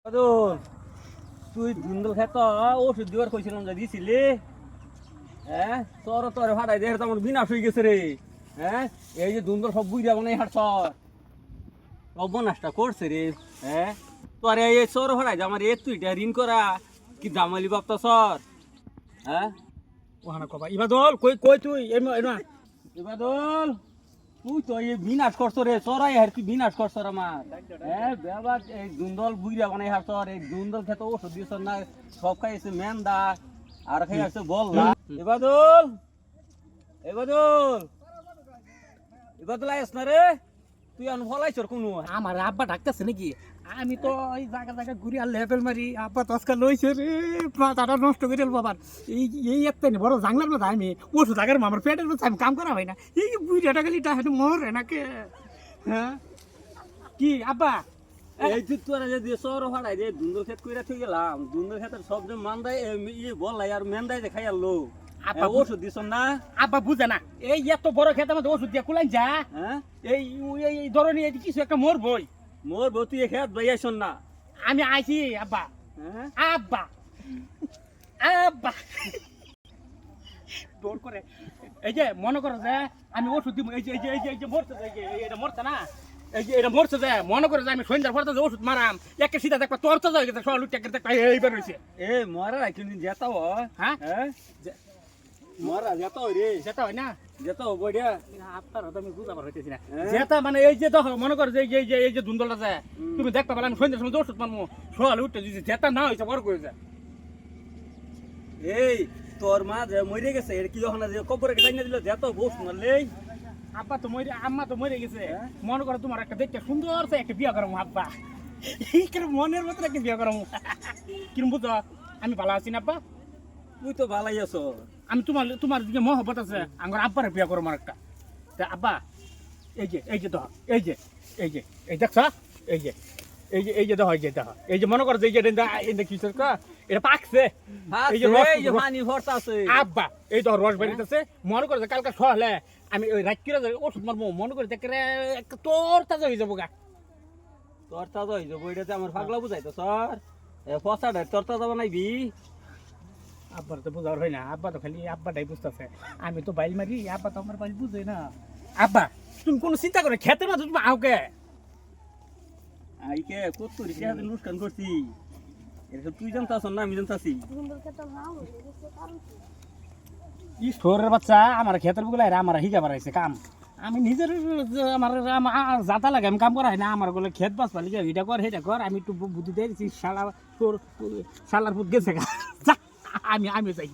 বাদল তুই ধুন্দল খেত ওষুধ দিবার কইছিলাম যে দিছিলি হ্যাঁ তোর তোর ফাটাই দেখ আমার বিনাশ হয়ে গেছে রে হ্যাঁ এই যে ধুন্দল সব বুঝা মানে হাট অবনাশটা করছে রে হ্যাঁ তোর এই সর ফাটাই আমার এ তুইটা ঋণ করা কি দামালি বাপ তো সর হ্যাঁ ওহানা কবা ইবাদল কই কই তুই এনা ইবাদল তুই তো এই বিনাশ করছো রে সরাই আর কি বিনাশ করছো রে আমার হ্যাঁ বাবা এই দুন্দল বুইরা বানাই হারছ এই দুন্দল খেতে ওষুধ দিছ না সব খাইছে মেন্দা আর খাই আছে বল না ইবাদল ইবাদল ইবাদল আইস না রে তুই আন ভলাইছর কোনো আমার আব্বা ডাকতেছে নাকি আমি তো এই জায়গা জায়গা ঘুরি আর লেভেল মারি আব্বা তসকা লইছে রে মাথাটা নষ্ট করে দিল বাবার এই একটা বড় জাংলার মধ্যে আমি ওষুধ জায়গার আমার পেটের মধ্যে আমি কাম করা হয় না এই বুড়িটা গেলি এটা মরে নাকি হ্যাঁ কি আব্বা এই তুই তোরা যে সর ফাড়াই রে দুন্দল খেত কইরা থই গেলাম দুন্দল খেতের সব যে মান্দাই ইয়ে বলাই আর মেন্দাই যে খাই আলো আব্বা ওষুধ দিছ না আব্বা বুঝে না এই এত বড় খেতে মধ্যে ওষুধ দিয়া কুলাই যা হ্যাঁ এই এই ধরনের এই কিছু একটা মরবই মোর বউ তুই খেত ভাই আইসন না আমি আইছি আব্বা হ্যাঁ আব্বা আব্বা দৌড় করে এই যে মনে করো যে আমি ওষুধ দিব এই যে এই যে এই যে এই যে মরছে এই যে এটা মরছে না এই যে এটা মরছে যে মনে করে যে আমি সন্ধ্যার পর যে ওষুধ মারাম একটা সিধা দেখবা তোর তো যাই গেছে সব লুট দেখবা এইবার হইছে এ মরা কিন্তু যেতাও হ্যাঁ হ্যাঁ মরা যেতাও রে যেটা হয় না যেতাও বড়িয়া আপনার তো আমি বুঝাবার হইতেছি না যেটা মানে এই যে দেখো মনে করো যে এই যে ধুন্দলটা যে তুমি দেখতে পেলে আমি সন্ধ্যার সময় ওষুধ মারমু সকালে উঠতে যদি যেটা না হয়েছে বড় করে যায় এই তোর মা যে মরে গেছে এর কি যখন যে কবরে টাইনা দিল যেতাও বউ শুনলে আব্বা তো মরে আম্মা তো মরে গেছে মনে করো তোমার একটা দেখতে সুন্দর সে একটা বিয়ে করবো আব্বা এই মনের মতো একটা বিয়ে করবো কিরম বুঝো আমি ভালো আছি না আব্বা তুই তো ভালাই আছো আমি তোমার দিকে মহব্বত আছে আমার আব্বার বিয়ে করবো আমার একটা তা আব্বা এই যে দেখো এই দেখছ এই যে দেখো এই যে মনে করো যে এই যে কি এটা পাকছে এই যে পানি ভরতা আছে আব্বা এই তো রস বেরিতেছে মনে করে যে কালকে সহলে আমি ওই রাত্রিরে ওষুধ মারবো মনে করে দেখে একটা তোর তাজা হয়ে যাবো গা তোর তাজা হয়ে যাবো এটাতে আমার পাগলা বুঝাইতো স্যার পচাটা তোর তাজা বানাইবি আব্বার তো বোঝার হয় না আব্বা তো খালি আব্বাটাই বুঝতেছে আমি তো বাইল মারি আব্বা তো আমার বাইল বুঝে না আব্বা তুমি কোনো চিন্তা করে খেতে না তুমি আওকে আইকে কত রিক্সা লুটকান করছি এটা তুই জানতাছ না আমি জানতাছি ই শহরের বাচ্চা আমার খেতের বুগলা আমার হিগা বাড়াইছে কাম আমি নিজের আমার জাতা লাগে আমি কাম করা হয় না আমার বলে খেত বাস পালি এটা কর সেটা কর আমি একটু বুদ্ধি দিয়েছি শালা তোর শালার পুত গেছে আমি যাই